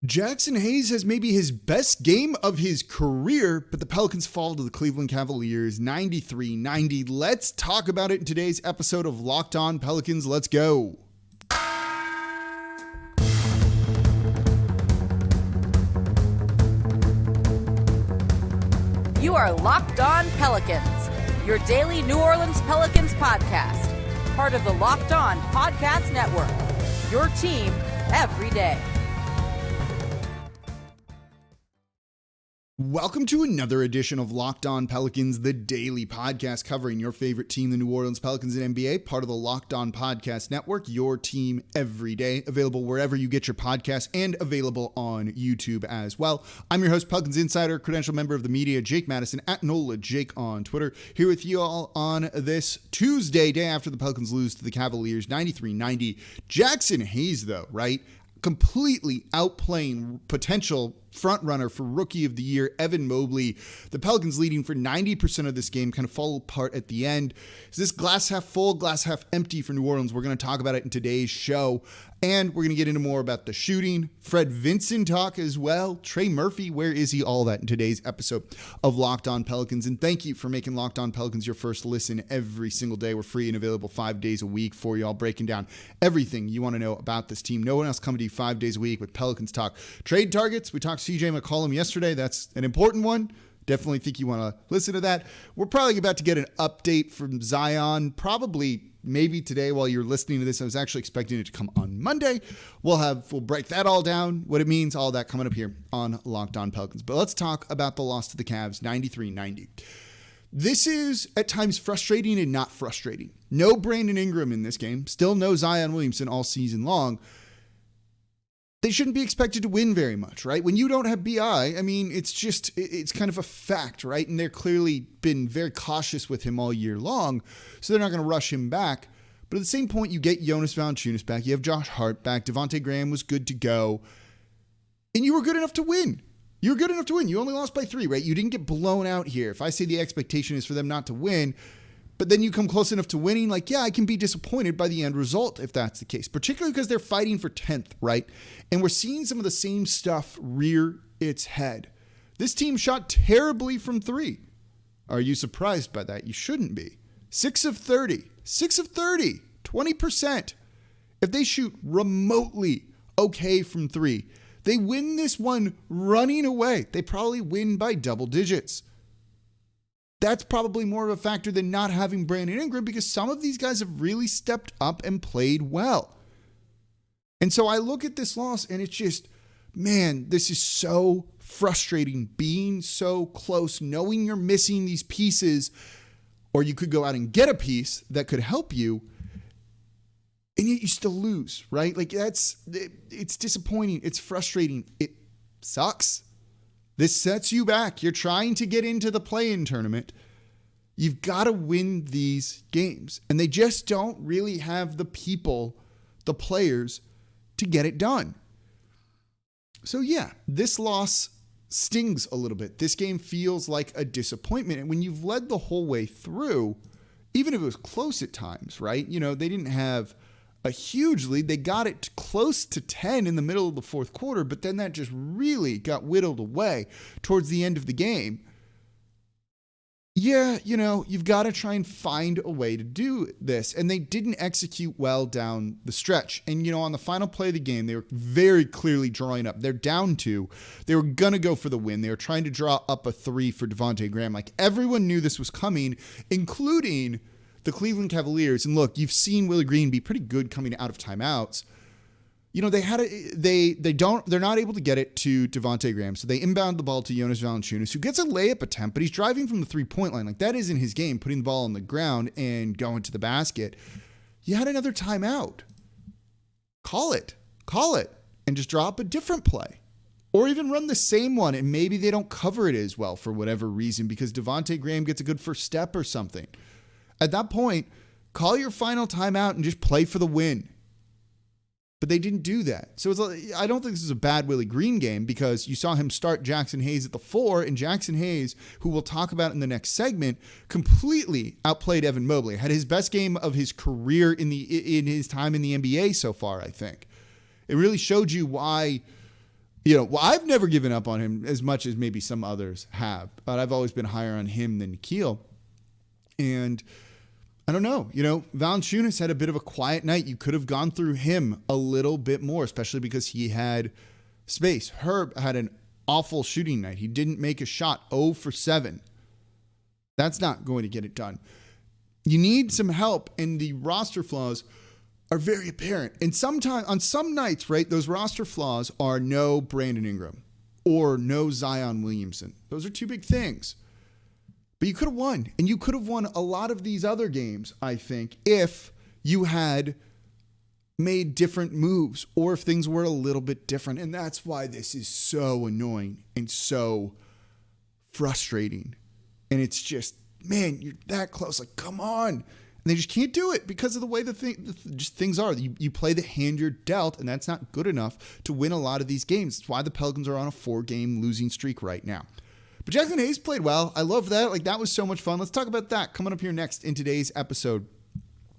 Jaxson Hayes has maybe his best game of his career, but the Pelicans fall to the Cleveland Cavaliers 93-90. Let's talk about it in today's episode of Locked On Pelicans. Let's go. You are Locked On Pelicans, your daily New Orleans Pelicans podcast, part of the Locked On Podcast Network, your team every day. Welcome to another edition of Locked On Pelicans, the daily podcast covering your favorite team, the New Orleans Pelicans and NBA, part of the Locked On Podcast Network, your team every day, available wherever you get your podcasts and available on YouTube as well. I'm your host, Pelicans Insider, credential member of the media, Jake Madison, at NOLA Jake on Twitter, here with you all on this Tuesday, day after the Pelicans lose to the Cavaliers, 93-90. Jaxson Hayes, though, right? Completely outplaying potential frontrunner for Rookie of the Year, Evan Mobley. The Pelicans leading for 90% of this game kind of fall apart at the end. Is this glass half full, glass half empty for New Orleans? We're going to talk about it in today's show. And we're going to get into more about the shooting, Fred Vinson talk as well. Trey Murphy, where is he? All that in today's episode of Locked On Pelicans. And thank you for making Locked On Pelicans your first listen every single day. We're free and available 5 days a week for y'all, breaking down everything you want to know about this team. No one else coming to you 5 days a week with Pelicans talk. Trade targets, we talked CJ McCollum yesterday. That's an important one. Definitely think you want to listen to that. We're probably about to get an update from Zion, maybe today while you're listening to this. I was actually expecting it to come on Monday. We'll break that all down, what it means, all that coming up here on Locked On Pelicans. But let's talk about the loss to the Cavs, 93-90. This is at times frustrating and not frustrating. No Brandon Ingram in this game. Still no Zion Williamson all season long. They shouldn't be expected to win very much, right? When you don't have BI, I mean, it's kind of a fact, right? And they're clearly been very cautious with him all year long, so they're not going to rush him back. But at the same point, you get Jonas Valanciunas back, you have Josh Hart back, Devontae Graham was good to go, and you were good enough to win. You were good enough to win. You only lost by 3, right? You didn't get blown out here. If I say the expectation is for them not to win, but then you come close enough to winning, I can be disappointed by the end result if that's the case, particularly because they're fighting for 10th, right? And we're seeing some of the same stuff rear its head. This team shot terribly from 3. Are you surprised by that? You shouldn't be. 6 of 30, 20%. If they shoot remotely okay from 3, they win this one running away. They probably win by double digits. That's probably more of a factor than not having Brandon Ingram, because some of these guys have really stepped up and played well. And so I look at this loss and it's just, man, this is so frustrating, being so close, knowing you're missing these pieces, or you could go out and get a piece that could help you, and yet you still lose, right? It's disappointing. It's frustrating. It sucks. This sets you back. You're trying to get into the play-in tournament. You've got to win these games. And they just don't really have the people, the players, to get it done. So yeah, this loss stings a little bit. This game feels like a disappointment. And when you've led the whole way through, even if it was close at times, right? They didn't have a huge lead. They got it close to 10 in the middle of the fourth quarter, but then that just really got whittled away towards the end of the game. Yeah, you've got to try and find a way to do this. And they didn't execute well down the stretch. And, on the final play of the game, they were very clearly drawing up. They're down 2. They were going to go for the win. They were trying to draw up a 3 for Devontae Graham. Everyone knew this was coming, including the Cleveland Cavaliers. And look, you've seen Willie Green be pretty good coming out of timeouts. They're not able to get it to Devontae Graham, so they inbound the ball to Jonas Valanciunas, who gets a layup attempt, but he's driving from the 3-point line. That isn't his game, putting the ball on the ground and going to the basket. You had another timeout. Call it, and just draw up a different play. Or even run the same one, and maybe they don't cover it as well for whatever reason, because Devontae Graham gets a good first step or something. At that point, call your final timeout and just play for the win. But they didn't do that. So I don't think this is a bad Willie Green game, because you saw him start Jaxson Hayes at the 4, and Jaxson Hayes, who we'll talk about in the next segment, completely outplayed Evan Mobley. Had his best game of his career in his time in the NBA so far, I think. It really showed you why Well, I've never given up on him as much as maybe some others have, but I've always been higher on him than Nickeil. And I don't know, Valanciunas had a bit of a quiet night. You could have gone through him a little bit more, especially because he had space. Herb had an awful shooting night. He didn't make a shot, 0 for 7. That's not going to get it done. You need some help, and the roster flaws are very apparent. And sometimes, on some nights, right, those roster flaws are no Brandon Ingram or no Zion Williamson. Those are two big things. But you could have won, and you could have won a lot of these other games, I think, if you had made different moves or if things were a little bit different. And that's why this is so annoying and so frustrating. And it's just, man, you're that close. Like, come on. And they just can't do it because of the way things are. You play the hand you're dealt, and that's not good enough to win a lot of these games. That's why the Pelicans are on a 4-game losing streak right now. But Jaxson Hayes played well. I love that. Like, that was so much fun. Let's talk about that coming up here next in today's episode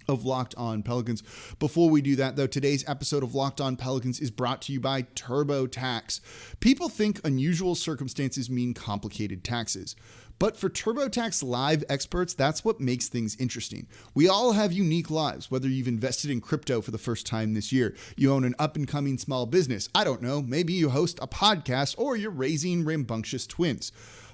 of Locked On Pelicans. Before we do that, though, today's episode of Locked On Pelicans is brought to you by TurboTax. People think unusual circumstances mean complicated taxes. But for TurboTax Live experts, that's what makes things interesting. We all have unique lives, whether you've invested in crypto for the first time this year, you own an up-and-coming small business, I don't know, maybe you host a podcast, or you're raising rambunctious twins.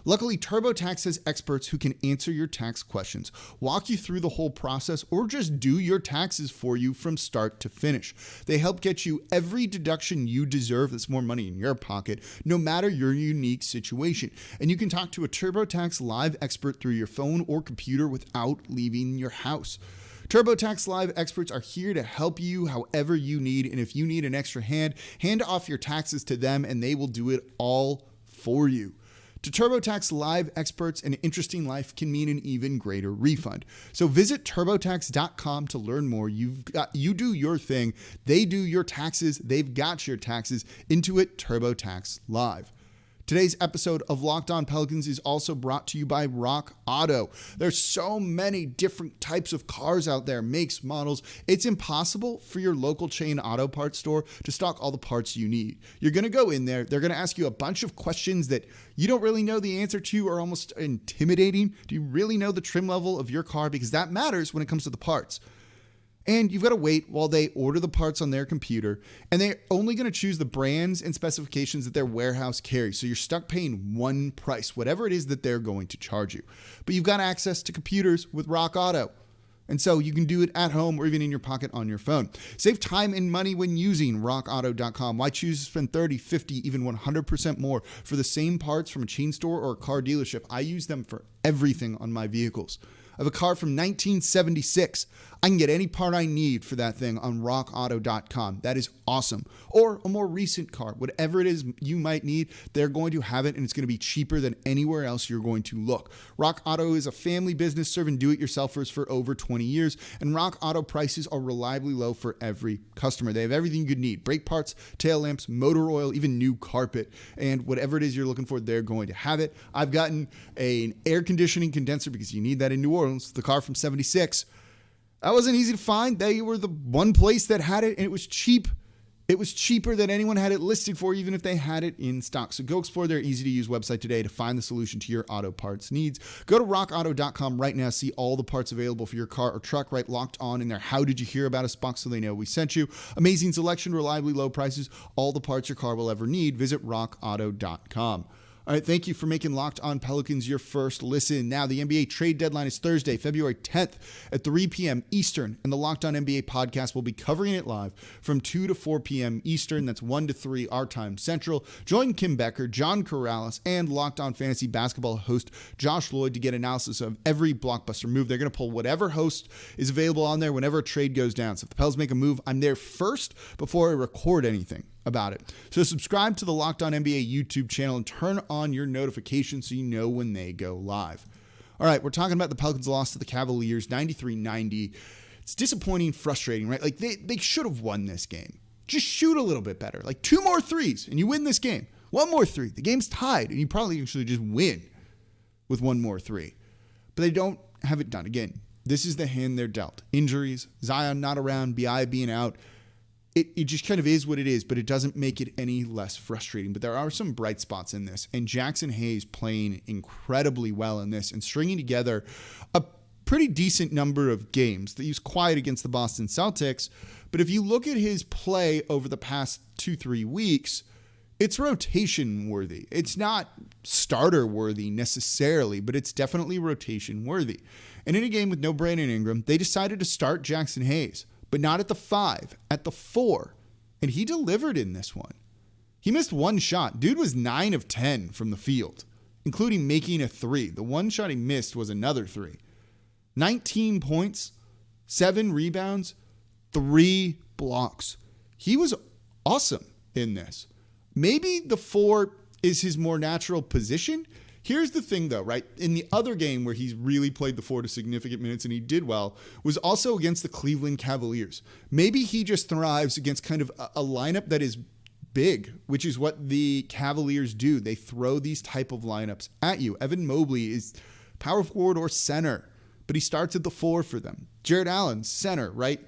Luckily, TurboTax has experts who can answer your tax questions, walk you through the whole process, or just do your taxes for you from start to finish. They help get you every deduction you deserve that's more money in your pocket, no matter your unique situation. And you can talk to a TurboTax Live expert through your phone or computer without leaving your house. TurboTax Live experts are here to help you however you need, and if you need an extra hand off your taxes to them, and they will do it all for you. To TurboTax Live experts, an interesting life can mean an even greater refund. So visit TurboTax.com to learn more. You do your thing. They do your taxes. They've got your taxes. Intuit TurboTax Live. Today's episode of Locked On Pelicans is also brought to you by Rock Auto. There's so many different types of cars out there, makes, models. It's impossible for your local chain auto parts store to stock all the parts you need. You're going to go in there. They're going to ask you a bunch of questions that you don't really know the answer to, or almost intimidating. Do you really know the trim level of your car? Because that matters when it comes to the parts. And you've got to wait while they order the parts on their computer, and they're only going to choose the brands and specifications that their warehouse carries. So you're stuck paying one price, whatever it is that they're going to charge you. But you've got access to computers with Rock Auto. And so you can do it at home or even in your pocket on your phone. Save time and money when using rockauto.com. Why choose to spend 30, 50, even 100% more for the same parts from a chain store or a car dealership? I use them for everything on my vehicles. I have a car from 1976. I can get any part I need for that thing on rockauto.com. That is awesome. Or a more recent car, whatever it is you might need, they're going to have it, and it's going to be cheaper than anywhere else you're going to look. Rock Auto is a family business serving do-it-yourselfers for over 20 years, and Rock Auto prices are reliably low for every customer. They have everything you need: brake parts, tail lamps, motor oil, even new carpet, and whatever it is you're looking for, they're going to have it. I've gotten an air conditioning condenser because you need that in New Orleans. The car from 76. That wasn't easy to find. They were the one place that had it, and it was cheap. It was cheaper than anyone had it listed for, even if they had it in stock. So go explore their easy-to-use website today to find the solution to your auto parts needs. Go to rockauto.com right now. See all the parts available for your car or truck, right? Locked On in their How Did You Hear About Us box so they know we sent you. Amazing selection, reliably low prices, all the parts your car will ever need. Visit rockauto.com. All right, thank you for making Locked On Pelicans your first listen. Now, the NBA trade deadline is Thursday, February 10th at 3 p.m. Eastern, and the Locked On NBA podcast will be covering it live from 2 to 4 p.m. Eastern. That's 1 to 3 our time Central. Join Kim Becker, John Corrales, and Locked On Fantasy Basketball host Josh Lloyd to get analysis of every blockbuster move. They're going to pull whatever host is available on there whenever a trade goes down. So if the Pels make a move, I'm there first before I record anything about it. So subscribe to the Locked On NBA YouTube channel and turn on your notifications so you know when they go live. All right, we're talking about the Pelicans' loss to the Cavaliers, 93-90. It's disappointing, frustrating, right? Like they should have won this game. Just shoot a little bit better. Like 2 more threes and you win this game. 1 more 3. The game's tied and you probably actually just win with 1 more 3. But they don't have it done. Again, this is the hand they're dealt. Injuries, Zion not around, BI being out. it just kind of is what it is, but it doesn't make it any less frustrating. But there are some bright spots in this, and Jaxson Hayes playing incredibly well in this and stringing together a pretty decent number of games. He was quiet against the Boston Celtics, but if you look at his play over the past 2-3 weeks, it's rotation worthy. It's not starter worthy necessarily, but it's definitely rotation worthy. And in a game with no Brandon Ingram, they decided to start Jaxson Hayes, but not at the 5, at the 4. And he delivered in this one. He missed one shot. Dude was 9 of 10 from the field, including making a 3. The one shot he missed was another 3. 19 points, 7 rebounds, 3 blocks. He was awesome in this. Maybe the 4 is his more natural position. Here's the thing, though, right? In the other game where he's really played the 4 to significant minutes and he did well was also against the Cleveland Cavaliers. Maybe he just thrives against kind of a lineup that is big, which is what the Cavaliers do. They throw these type of lineups at you. Evan Mobley is power forward or center, but he starts at the 4 for them. Jared Allen, center, right?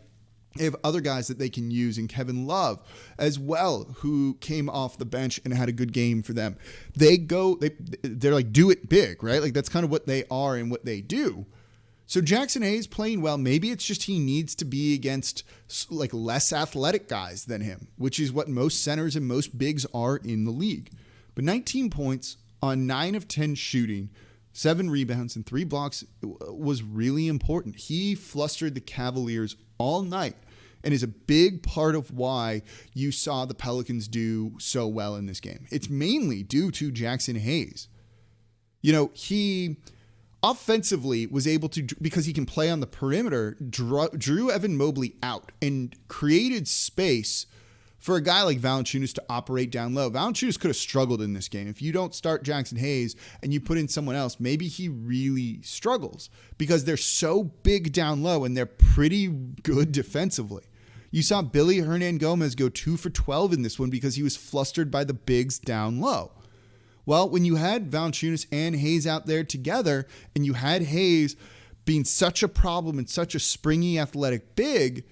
They have other guys that they can use, and Kevin Love as well, who came off the bench and had a good game for them. They're like, do it big, right? Like that's kind of what they are and what they do. So Jaxson Hayes playing well. Maybe it's just he needs to be against like less athletic guys than him, which is what most centers and most bigs are in the league. But 19 points on 9 of 10 shooting, 7 rebounds and 3 blocks was really important. He flustered the Cavaliers all night and is a big part of why you saw the Pelicans do so well in this game. It's mainly due to Jaxson Hayes. You know, he offensively was able to, because he can play on the perimeter, drew Evan Mobley out and created space for a guy like Valanciunas to operate down low. Valanciunas could have struggled in this game. If you don't start Jaxson Hayes and you put in someone else, maybe he really struggles because they're so big down low and they're pretty good defensively. You saw Billy Hernangomez go 2 for 12 in this one because he was flustered by the bigs down low. Well, when you had Valanciunas and Hayes out there together and you had Hayes being such a problem and such a springy athletic big,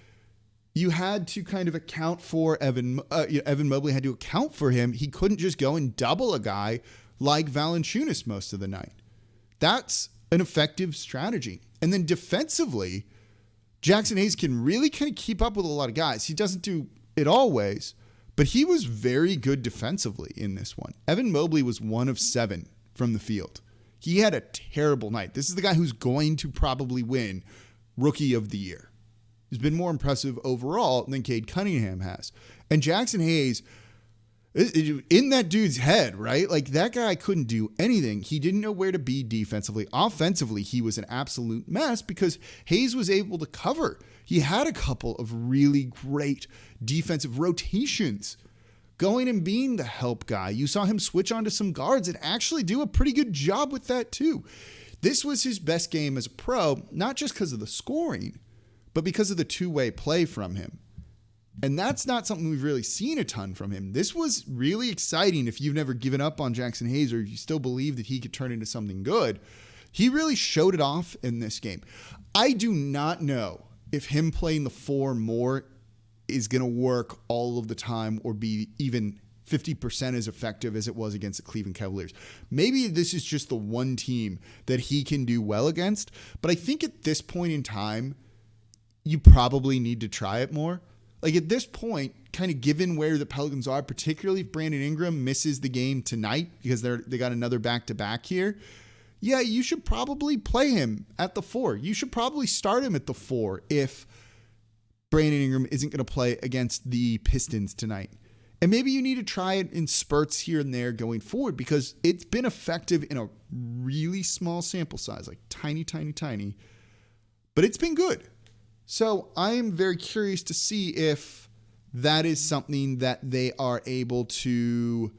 you had to kind of account for Evan Mobley had to account for him. He couldn't just go and double a guy like Valanciunas most of the night. That's an effective strategy. And then defensively, Jaxson Hayes can really kind of keep up with a lot of guys. He doesn't do it always, but he was very good defensively in this one. Evan Mobley was 1 of 7 from the field. He had a terrible night. This is the guy who's going to probably win Rookie of the Year. He's been more impressive overall than Cade Cunningham has. And Jaxson Hayes, in that dude's head, right? Like that guy couldn't do anything. He didn't know where to be defensively. Offensively, he was an absolute mess because Hayes was able to cover. He had a couple of really great defensive rotations, going and being the help guy. You saw him switch onto some guards and actually do a pretty good job with that too. This was his best game as a pro, not just because of the scoring, but because of the two-way play from him. And that's not something we've really seen a ton from him. This was really exciting if you've never given up on Jaxson Hayes or you still believe that he could turn into something good. He really showed it off in this game. I do not know if him playing the 4 more is going to work all of the time or be even 50% as effective as it was against the Cleveland Cavaliers. Maybe this is just the one team that he can do well against. But I think at this point in time, you probably need to try it more. Like at this point, kind of given where the Pelicans are, particularly if Brandon Ingram misses the game tonight because they got another back-to-back here, yeah, you should probably play him at the 4. You should probably start him at the 4 if Brandon Ingram isn't going to play against the Pistons tonight. And maybe you need to try it in spurts here and there going forward because it's been effective in a really small sample size, like tiny, but it's been good. So I am very curious to see if that is something that they are able to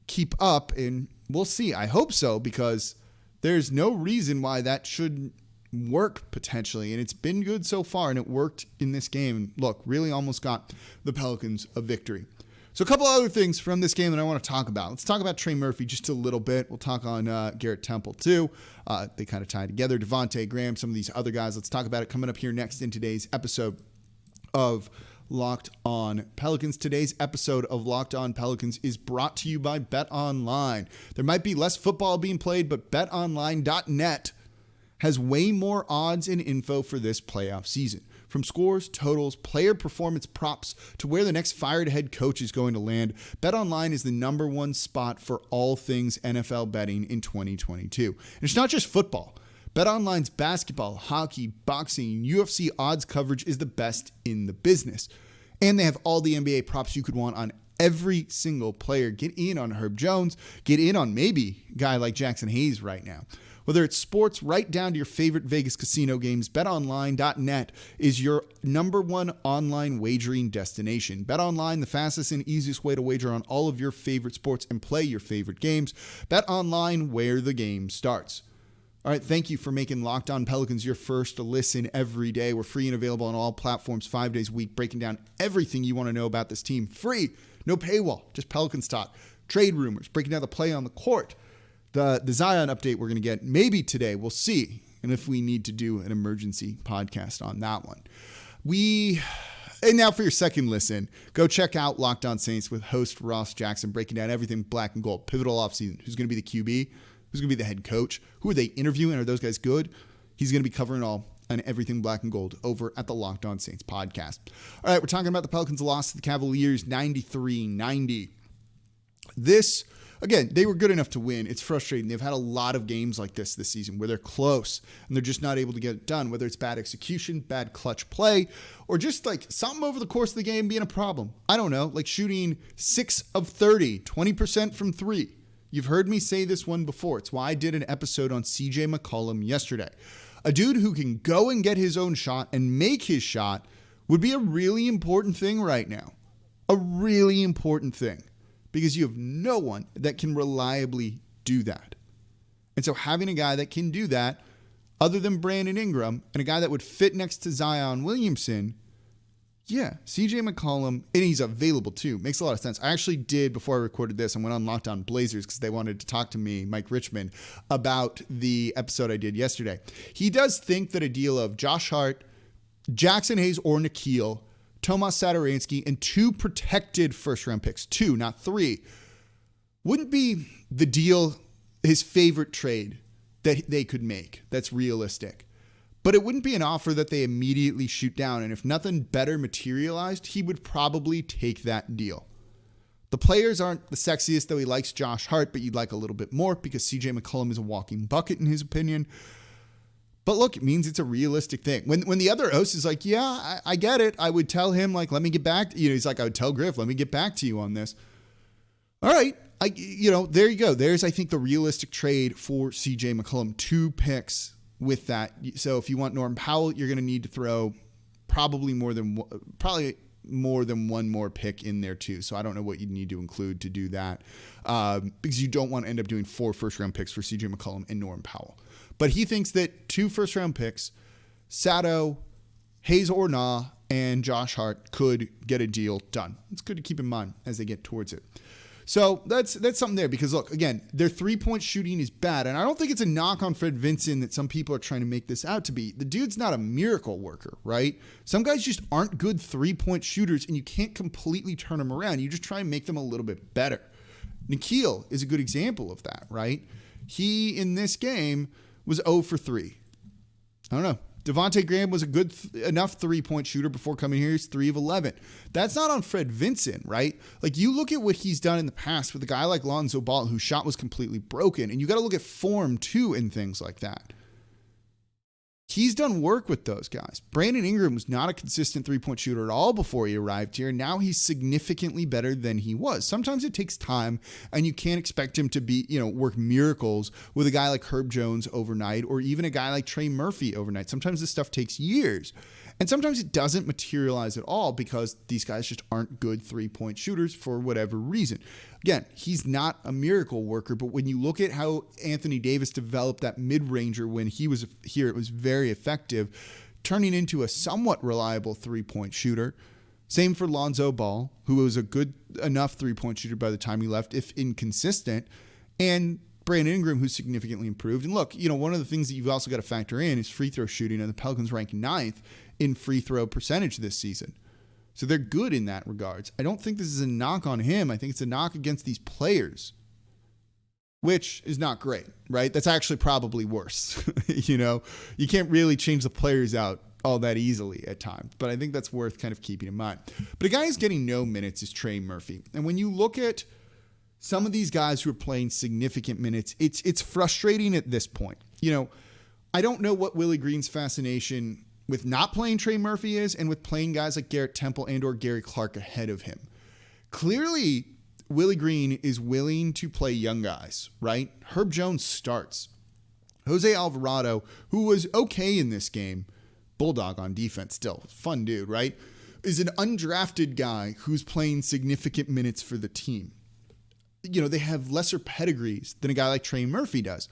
keep up, and we'll see. I hope so, because there's no reason why that shouldn't work potentially, and it's been good so far, and it worked in this game. And look, really almost got the Pelicans a victory. So a couple other things from this game that I want to talk about. Let's talk about Trey Murphy just a little bit. We'll talk on Garrett Temple too. They kind of tie together. Devontae Graham, some of these other guys. Let's talk about it coming up here next in today's episode of Locked On Pelicans. Today's episode of Locked On Pelicans is brought to you by BetOnline. There might be less football being played, but BetOnline.net has way more odds and info for this playoff season. From scores, totals, player performance props, to where the next fired head coach is going to land, BetOnline is the number one spot for all things NFL betting in 2022. And it's not just football. BetOnline's basketball, hockey, boxing, UFC odds coverage is the best in the business. And they have all the NBA props you could want on every single player. Get in on Herb Jones. Get in on maybe a guy like Jaxson Hayes right now. Whether it's sports, right down to your favorite Vegas casino games, BetOnline.net is your number one online wagering destination. BetOnline, the fastest and easiest way to wager on all of your favorite sports and play your favorite games. BetOnline, where the game starts. All right, thank you for making Locked On Pelicans your first listen every day. We're free and available on all platforms 5 days a week, breaking down everything you want to know about this team. Free, no paywall, just Pelicans talk, trade rumors, breaking down the play on the court, the Zion update we're going to get maybe today. We'll see, and if we need to do an emergency podcast on that one. And now for your second listen, go check out Locked On Saints with host Ross Jackson, breaking down everything black and gold, pivotal offseason, who's going to be the QB, who's going to be the head coach? Who are they interviewing? Are those guys good? He's going to be covering all and everything black and gold over at the Locked On Saints podcast. All right, we're talking about the Pelicans' loss to the Cavaliers, 93-90. This, again, they were good enough to win. It's frustrating. They've had a lot of games like this season where they're close and they're just not able to get it done, whether it's bad execution, bad clutch play, or just like something over the course of the game being a problem. I don't know, like shooting 6 of 30, 20% from 3. You've heard me say this one before. It's why I did an episode on CJ McCollum yesterday. A dude who can go and get his own shot and make his shot would be a really important thing right now. A really important thing. Because you have no one that can reliably do that. And so having a guy that can do that, other than Brandon Ingram, and a guy that would fit next to Zion Williamson, yeah, CJ McCollum, and he's available too. Makes a lot of sense. I actually did, before I recorded this, I went on Locked On Blazers because they wanted to talk to me, Mike Richmond, about the episode I did yesterday. He does think that a deal of Josh Hart, Jaxson Hayes, or Nikhil, Tomas Satoransky, and 2 protected first-round picks, 2, not 3, wouldn't be the deal, his favorite trade that they could make that's realistic. But it wouldn't be an offer that they immediately shoot down. And if nothing better materialized, he would probably take that deal. The players aren't the sexiest, though he likes Josh Hart, but you'd like a little bit more because CJ McCollum is a walking bucket in his opinion. But look, it means it's a realistic thing. When the other host is like, yeah, I get it. I would tell him, like, let me get back to you. He's like, I would tell Griff, let me get back to you on this. All right. There you go. There's, I think, the realistic trade for CJ McCollum. 2 picks with that. So if you want Norman Powell, you're going to need to throw probably more than one more pick in there too. So I don't know what you'd need to include to do that because you don't want to end up doing 4 first-round picks for CJ McCollum and Norman Powell. But he thinks that 2 first-round picks, Sato, Hayes or Nah, and Josh Hart could get a deal done. It's good to keep in mind as they get towards it. So that's something there because, look, again, their 3-point shooting is bad. And I don't think it's a knock on Fred Vinson that some people are trying to make this out to be. The dude's not a miracle worker, right? Some guys just aren't good 3-point shooters, and you can't completely turn them around. You just try and make them a little bit better. Nikhil is a good example of that, right? He, in this game, was 0 for 3. I don't know. Devontae Graham was a good enough 3-point shooter before coming here. He's 3 of 11. That's not on Fred Vinson, right? Like, you look at what he's done in the past with a guy like Lonzo Ball, whose shot was completely broken, and you got to look at form too and things like that. He's done work with those guys. Brandon Ingram was not a consistent 3-point shooter at all before he arrived here. Now he's significantly better than he was. Sometimes it takes time, and you can't expect him to be, work miracles with a guy like Herb Jones overnight, or even a guy like Trey Murphy overnight. Sometimes this stuff takes years. And sometimes it doesn't materialize at all because these guys just aren't good 3-point shooters for whatever reason. Again, he's not a miracle worker, but when you look at how Anthony Davis developed that mid-ranger when he was here, it was very effective, turning into a somewhat reliable 3-point shooter. Same for Lonzo Ball, who was a good enough 3-point shooter by the time he left, if inconsistent. And Brandon Ingram, who's significantly improved. And look, one of the things that you've also got to factor in is free throw shooting, and the Pelicans rank 9th in free throw percentage this season. So they're good in that regards. I don't think this is a knock on him. I think it's a knock against these players, which is not great, right? That's actually probably worse. You can't really change the players out all that easily at times, but I think that's worth kind of keeping in mind. But a guy who's getting no minutes is Trey Murphy. And when you look at some of these guys who are playing significant minutes, it's frustrating at this point. I don't know what Willie Green's fascination with not playing Trey Murphy is and with playing guys like Garrett Temple and or Gary Clark ahead of him. Clearly, Willie Green is willing to play young guys, right? Herb Jones starts. Jose Alvarado, who was okay in this game, bulldog on defense still, fun dude, right? Is an undrafted guy who's playing significant minutes for the team. They have lesser pedigrees than a guy like Trey Murphy does.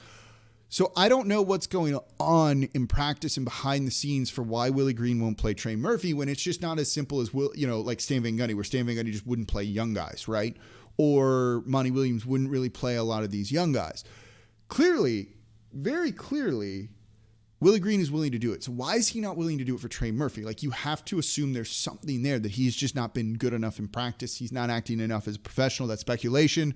So I don't know what's going on in practice and behind the scenes for why Willie Green won't play Trey Murphy when it's just not as simple as like Stan Van Gundy, where Stan Van Gundy just wouldn't play young guys, right? Or Monty Williams wouldn't really play a lot of these young guys. Clearly, very clearly, Willie Green is willing to do it. So why is he not willing to do it for Trey Murphy? Like, you have to assume there's something there, that he's just not been good enough in practice. He's not acting enough as a professional. That's speculation.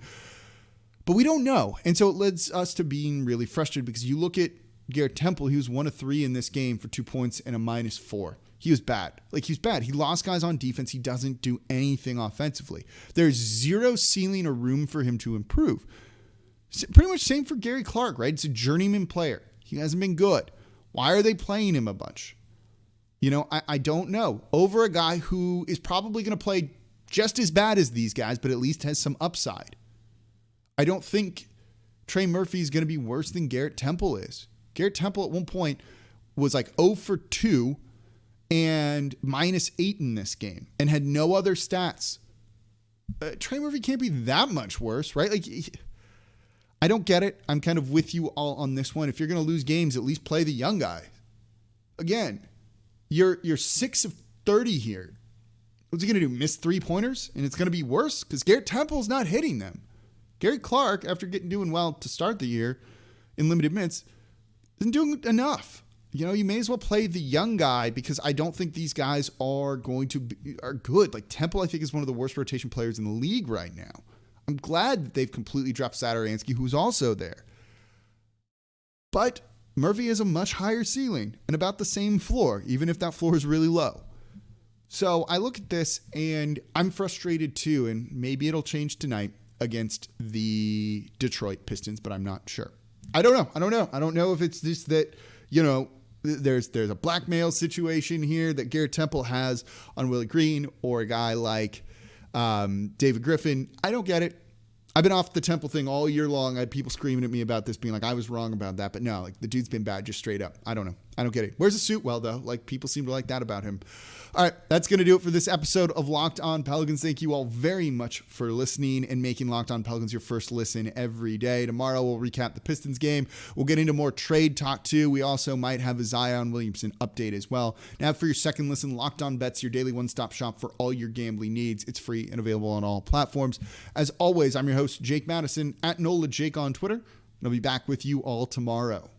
But we don't know. And so it leads us to being really frustrated, because you look at Garrett Temple, he was 1 of 3 in this game for 2 points and a -4. He was bad. He was bad. He lost guys on defense. He doesn't do anything offensively. There's zero ceiling or room for him to improve. Pretty much same for Gary Clark, right? It's a journeyman player. He hasn't been good. Why are they playing him a bunch? I don't know. Over a guy who is probably going to play just as bad as these guys, but at least has some upside. I don't think Trey Murphy is going to be worse than Garrett Temple is. Garrett Temple at one point was like 0 for 2 and -8 in this game and had no other stats. Trey Murphy can't be that much worse, right? I don't get it. I'm kind of with you all on this one. If you're going to lose games, at least play the young guy. Again, you're 6 of 30 here. What's he going to do? Miss 3-pointers? And it's going to be worse? Because Garrett Temple's not hitting them. Gary Clark, after doing well to start the year in limited minutes, isn't doing enough. You may as well play the young guy, because I don't think these guys are good. Like, Temple, I think, is one of the worst rotation players in the league right now. I'm glad that they've completely dropped Satoransky, who's also there. But Murphy has a much higher ceiling and about the same floor, even if that floor is really low. So I look at this and I'm frustrated too, and maybe it'll change tonight against the Detroit Pistons, but I'm not sure. I don't know. I don't know if it's just that, there's a blackmail situation here that Garrett Temple has on Willie Green, or a guy like David Griffin. I don't get it. I've been off the Temple thing all year long. I had people screaming at me about this, being like, I was wrong about that. But no, the dude's been bad, just straight up. I don't know. I don't get it. Wears a suit well, though. People seem to like that about him. All right, that's going to do it for this episode of Locked On Pelicans. Thank you all very much for listening and making Locked On Pelicans your first listen every day. Tomorrow, we'll recap the Pistons game. We'll get into more trade talk, too. We also might have a Zion Williamson update as well. Now, for your second listen, Locked On Bets, your daily one-stop shop for all your gambling needs. It's free and available on all platforms. As always, I'm your host, Jake Madison, at NOLA Jake on Twitter, and I'll be back with you all tomorrow.